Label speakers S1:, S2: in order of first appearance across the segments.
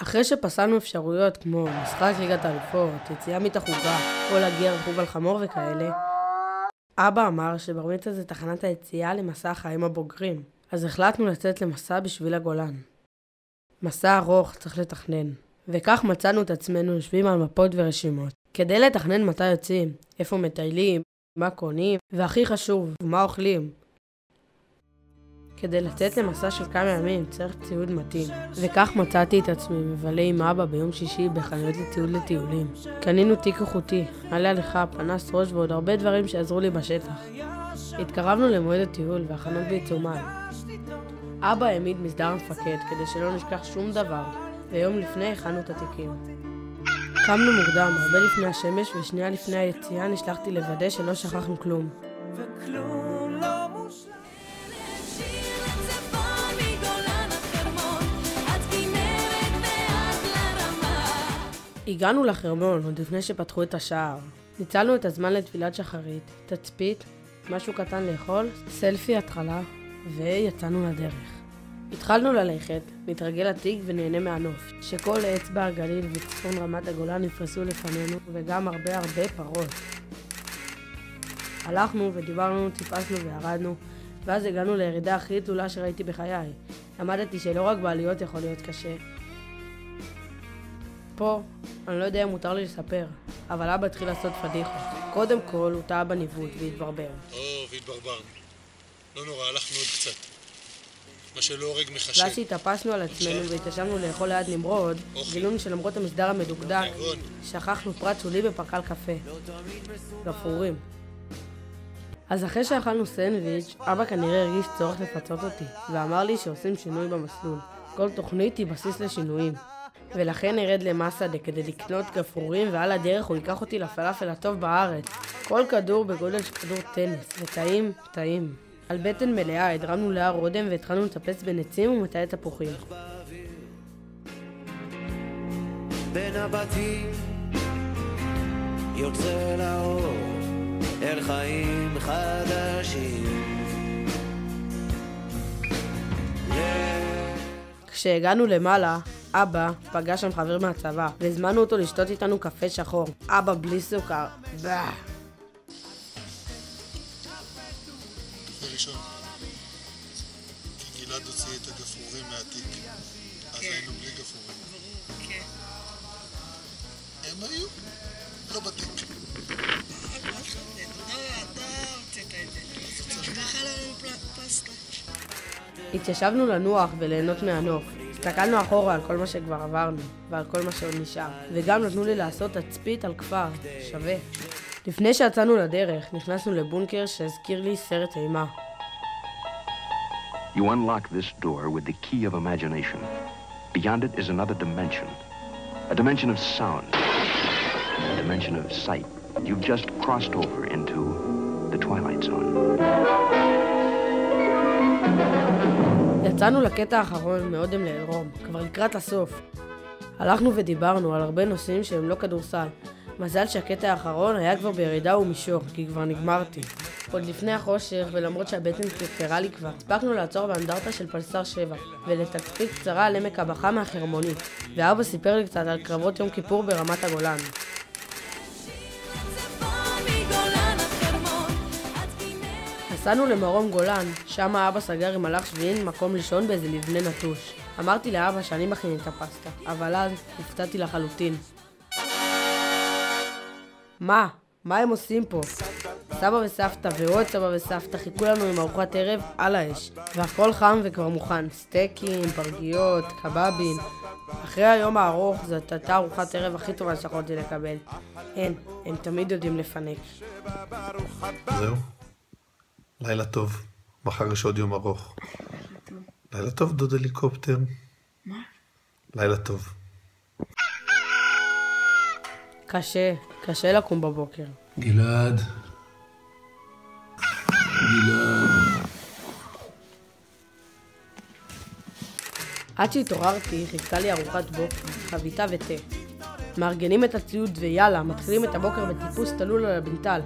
S1: אחרי שפסלנו אפשרויות כמו משחק ליגת האלופות, יציאה מתחוגה, או להגיע רכוב על חמור וכאלה, אבא אמר שבר מצווה זה תחנת היציאה למסע החיים הבוגרים, אז החלטנו לצאת למסע בשביל הגולן. מסע ארוך צריך לתכנן, וכך מצאנו את עצמנו יושבים על מפות ורשימות. כדי לתכנן מתי יוצאים, איפה מטיילים, מה קונים, והכי חשוב, מה אוכלים. כדי לצאת למסע של כמה ימים צריך ציוד מתאים, וכך מצאתי את עצמי מבלה עם אבא ביום שישי בחנויות לציוד לטיולים. קנינו תיק איכותי, עלי הליכה, פנס ראש ועוד הרבה דברים שעזרו לי בשטח. התקרבנו למועד הטיול והחנות בעיצומן. אבא העמיד מסדר המפקד כדי שלא נשכח שום דבר, ויום לפני הכנו את התיקים. קמנו מוקדם, הרבה לפני השמש, ושנייה לפני היציאה נשלחתי לוודא שלא שכחנו כלום. הגענו לחרמון עוד לפני שפתחו את השער. ניצלנו את הזמן לתפילת שחרית, תצפית, משהו קטן לאכול, סלפי התחלה, ויצאנו לדרך. התחלנו ללכת, נתרגל לתיק ונהנה מהנוף, שכל אצבע הגליל וצפון רמת הגולן נפרסו לפנינו, וגם הרבה פרות. הלכנו ודיברנו, טיפסנו וירדנו, ואז הגענו לירידה הכי תלולה שראיתי בחיי. למדתי שלא רק בעליות יכול להיות קשה. פה, אני לא יודע אם מותר לי לספר, אבל אבא התחיל לעשות פדיחות. קודם כל, הוא טעה בניווט והתברבר.
S2: והתברברנו. לא נורא, הלכנו עוד קצת. מה שלא הורג מחשב.
S1: ואז שהתאפסנו על עצמנו והתיישבנו לאכול ליד נמרוד, גילונו שלמרות המסדר המדוקדק, שכחנו פרט שולי בפרקל קפה. גפרורים. אז אחרי שאכלנו סנדוויץ', אבא כנראה הרגיש צורך לפצות אותי, ואמר לי שעושים שינוי במסלול. כל תוכנית היא בסיס לשינויים. ולכן נרד למסעדה כדי לקנות גפרורים, ועל הדרך הוא ייקח אותי לפלאפל הטוב בארץ. כל כדור בגודל של כדור טניס, וטעים, טעים. על בטן מלאה הדרמנו להר רודם והתחלנו לטפס בנצים ומטעי תפוחים.
S3: בין הבתים יוצא לאור אל חיים חדשים.
S1: כשהגענו למעלה, אבא פגש שם חבר מהצבא, והזמנו אותו לשתות איתנו קפה שחור. אבא בלי סוכר.
S2: בראשון, כי גלעד הוציא את הגפרורים מהתיק, אז היינו בלי גפרורים.
S4: כן.
S2: הם היו לא בתיק.
S4: אתה הוצאת את זה. ככה לנו פסטה.
S1: התיישבנו לנוח וליהנות מהנוף. הסתכלנו אחורה על כל מה שכבר עברנו, ועל כל מה שעוד נשאר. וגם נתנו לי לעשות תצפית על כפר. שווה. לפני שיצאנו לדרך, נכנסנו לבונקר שהזכיר לי סרט אימה.
S5: You unlock this door with the key of imagination. Beyond it is another dimension. A dimension of sound. A dimension of sight. You've just crossed over into the Twilight Zone.
S1: יצאנו לקטע האחרון מאודם לאלרום, כבר לקראת הסוף. הלכנו ודיברנו על הרבה נושאים שהם לא כדורסל. מזל שהקטע האחרון היה כבר בירידה ומישור, כי כבר נגמרתי. עוד לפני החושך, ולמרות שהבטן קרקרה לי כבר, הספקנו לעצור באנדרטה של פלסר 7, ולתצפית קצרה על עמק הבכה מהחרמונית, ואבא סיפר לי קצת על קרבות יום כיפור ברמת הגולן. נסענו למרום גולן, שם אבא סגר עם מלאך שביעין מקום לישון באיזה לבנה נטוש. אמרתי לאבא שאני מכין את הפסטה, אבל אז הפתעתי לחלוטין. מה הם עושים פה? סבא וסבתא ועוד סבא וסבתא חיכו לנו עם ארוחת ערב על האש, והכל חם וכבר מוכן, סטייקים, פרגיות, קבבים. אחרי היום הארוך זאת הייתה ארוחת ערב הכי טובה שיכולתי לקבל. הם תמיד יודעים לפנק.
S6: זהו. לילה טוב, מחר יש עוד יום ארוך. לילה טוב, דוד הליקופטר.
S4: מה?
S6: לילה טוב.
S1: קשה לקום בבוקר.
S6: גלעד.
S1: עד שהתעוררתי, חיכתה לי ארוחת בוקר, חביתה ותה. מארגנים את הציוד ויאללה, מתחילים את הבוקר בטיפוס תלול על הבנטל,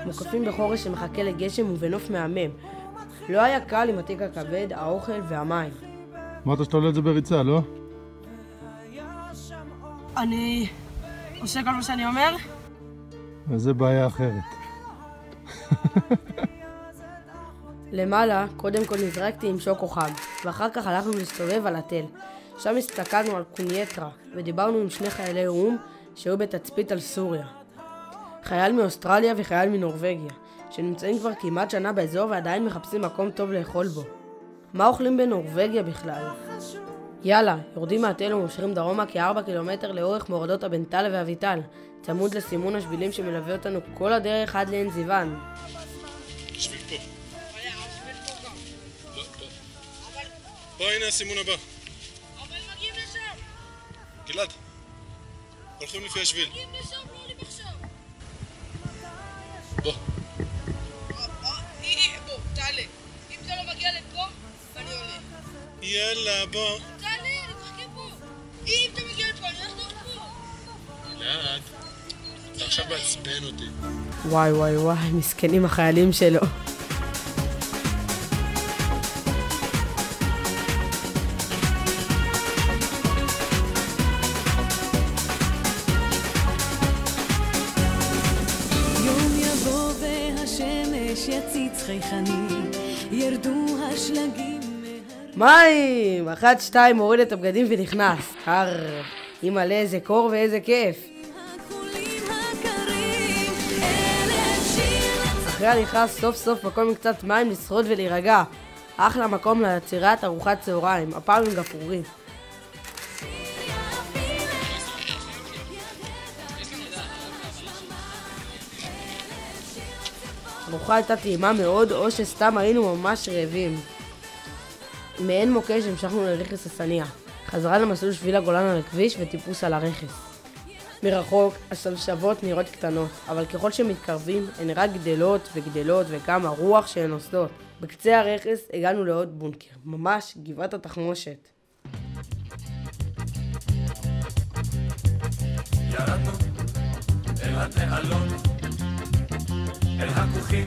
S1: מוקפים בחורש שמחכה לגשם ובנוף מהמם. לא היה קל עם התיק הכבד, האוכל והמים.
S7: אמרת שאתה עולה את זה בריצה, לא?
S1: אני עושה כל מה שאני אומר?
S2: וזה בעיה אחרת.
S1: למעלה, קודם כל נזרקתי עם שוקו חם, ואחר כך הלכנו להסתובב על התל. שם הסתכלנו על קונייטרה, ודיברנו עם שני חיילי אום שהיו בתצפית על סוריה. חייל מאוסטרליה וחייל מנורווגיה, שנמצאים כבר כמעט שנה באזור ועדיין מחפשים מקום טוב לאכול בו. מה אוכלים בנורווגיה בכלל? יאללה, יורדים מהתל ומושכים דרומה כ4 קילומטר לאורך מורדות הבנטל ואביטל, צמוד לסימון השבילים שמלווה אותנו כל הדרך עד לעין זיוון.
S2: שביל פה. לא, פה. פה, הנה הסימון הבא.
S4: אבל מגיעים לשם!
S2: גלעד, הולכים לפי השביל.
S4: מגיעים לשם, לא עולים עכשיו!
S2: בוא.
S4: בוא, תעלה. אם זה לא מגיע לפה, אני עולה.
S2: יאללה, בוא.
S4: תעלה, אני מחכה פה. אם אתה מגיע לפה, אני הולך לעוד פה.
S2: גלעד, אתה עכשיו מעצבן אותי.
S1: וואי וואי וואי, מסכנים החיילים שלו.
S7: יום יבוא והשמש יציץ חייכני, ירדו השלגים
S1: מים! 1, 2, מוריד את הבגדים ונכנס. אימא'לה, איזה קור ואיזה כיף.
S7: מהכחולים הקרים, אלף שיר
S1: אחרי הליכה סוף סוף מקום עם קצת מים לשרוד ולהירגע. אחלה מקום ליצירת ארוחת צהריים, הפעם עם גפרורים. הארוחה הייתה טעימה מאוד, או שסתם היינו ממש רעבים. מעין מוקש המשכנו לרכס הסניה. חזרה למסלול שביל הגולן על הכביש וטיפוס על הרכס. מרחוק השלשבות נראות קטנות, אבל ככל שמתקרבים הן רק גדלות וגדלות וכמה רוח שהן נוסדות. בקצה הרכס הגענו לעוד בונקר, ממש גבעת התחמושת.
S3: ירדנו אל התעלות, אל הכוכים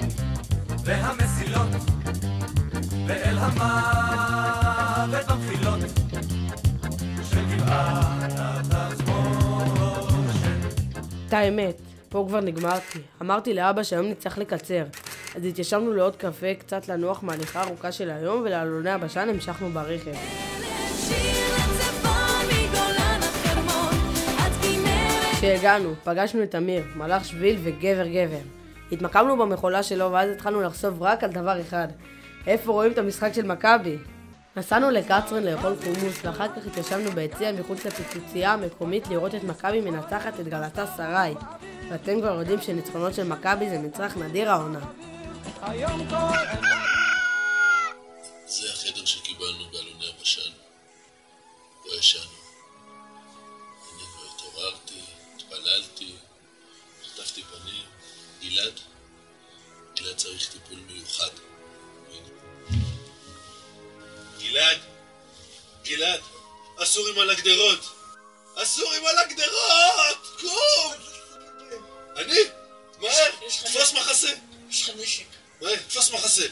S3: והמסילות, ואל המוות במחילות של גבעת התחמושת.
S1: את האמת, פה כבר נגמרתי. אמרתי לאבא שהיום נצטרך לקצר. אז התיישבנו לעוד קפה, קצת לנוח מהליכה ארוכה של היום, ולאלוני הבשן המשכנו ברכב.
S7: שיר לצפון מגולן החרמון, עד כנרת.
S1: כשהגענו, פגשנו את אמיר, מלאך שביל וגבר גבר. התמקמנו במחולה שלו ואז התחלנו לחשוב רק על דבר אחד. איפה רואים את המשחק של מכבי? נסענו לקצרין לאכול חומוס, ואחר כך התיישבנו ביציע מחוץ לפיצוצייה המקומית לראות את מכבי מנצחת את גלאטה סראי. ואתם כבר יודעים שניצחונות של מכבי זה מצרך נדיר העונה.
S2: זה החדר שקיבלנו באלוני הבשן. פה ישנו. אני כבר התעוררתי, התפללתי, חטפתי פנים. גלעד צריך טיפול מיוחד. גלעד, הסורים על הגדרות! הסורים על הגדרות! קום! אני? מהר! תפוס מחסה!
S4: יש לך נשק.
S2: מהר, תפוס מחסה!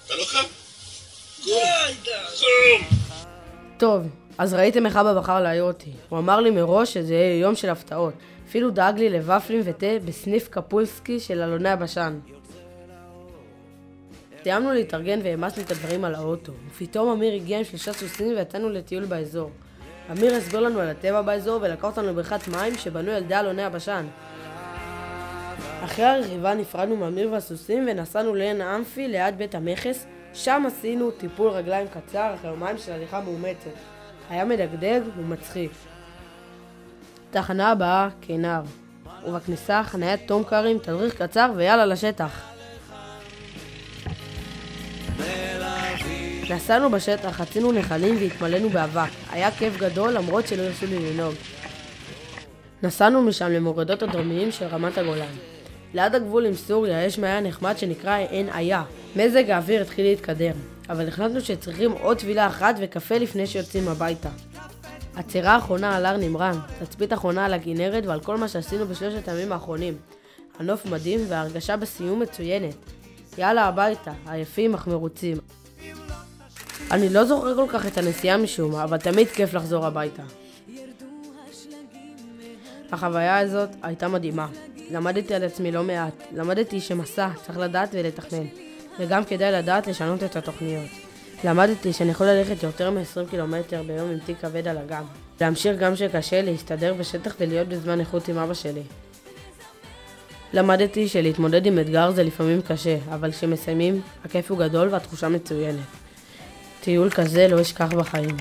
S2: אתה לא קם? קום! קום!
S1: טוב, אז ראיתם איך אבא בחר להעיר אותי. הוא אמר לי מראש שזה יהיה יום של הפתעות. אפילו דאג לי לוואפלים ותה בסניף קפולסקי של אלוני הבשן. סיימנו להתארגן והעמסנו את הדברים על האוטו, ופתאום אמיר הגיע עם 3 סוסים ויצאנו לטיול באזור. אמיר הסביר לנו על הטבע באזור ולקח אותנו לבריכת מים שבנו ילדי אלוני הבשן. אחרי הרכיבה נפרדנו מאמיר והסוסים ונסענו לעין האמפי ליד בית המכס, שם עשינו טיפול רגליים קצר אחרי יומיים של הליכה מאומצת. היה מדגדג ומצחיק. תחנה הבאה, כנר, ובכניסה חניית תום קרים, תדריך קצר ויאללה לשטח. נסענו בשטח, חצינו נחלים והתמלאנו באבק. היה כיף גדול למרות שלא הרשו לי לנהוג. נסענו משם למורדות הדרומיים של רמת הגולן. ליד הגבול עם סוריה יש מעיין נחמד שנקרא עין איה. מזג האוויר התחיל להתקדם, אבל החלטנו שצריכים עוד טבילה אחת וקפה לפני שיוצאים הביתה. הצירה האחרונה על הר נמרן, תצפית אחרונה על הכנרת ועל כל מה שעשינו בשלושת הימים האחרונים. הנוף מדהים וההרגשה בסיום מצוינת. יאללה הביתה, עייפים אך מרוצים. אני לא זוכר כל כך את הנסיעה משום מה, אבל תמיד כיף לחזור הביתה. החוויה הזאת הייתה מדהימה. למדתי על עצמי לא מעט. למדתי שמסע צריך לדעת ולתכנן, וגם כדאי לדעת לשנות את התוכניות. למדתי שאני יכול ללכת יותר מ-20 קילומטר ביום עם תיק כבד על הגב. להמשיך גם שקשה להסתדר בשטח ולהיות בזמן איכות עם אבא שלי. למדתי שלהתמודד עם אתגר זה לפעמים קשה, אבל כשמסיימים, הכיף הוא גדול והתחושה מצוינת. טיול כזה לא אשכח בחיים.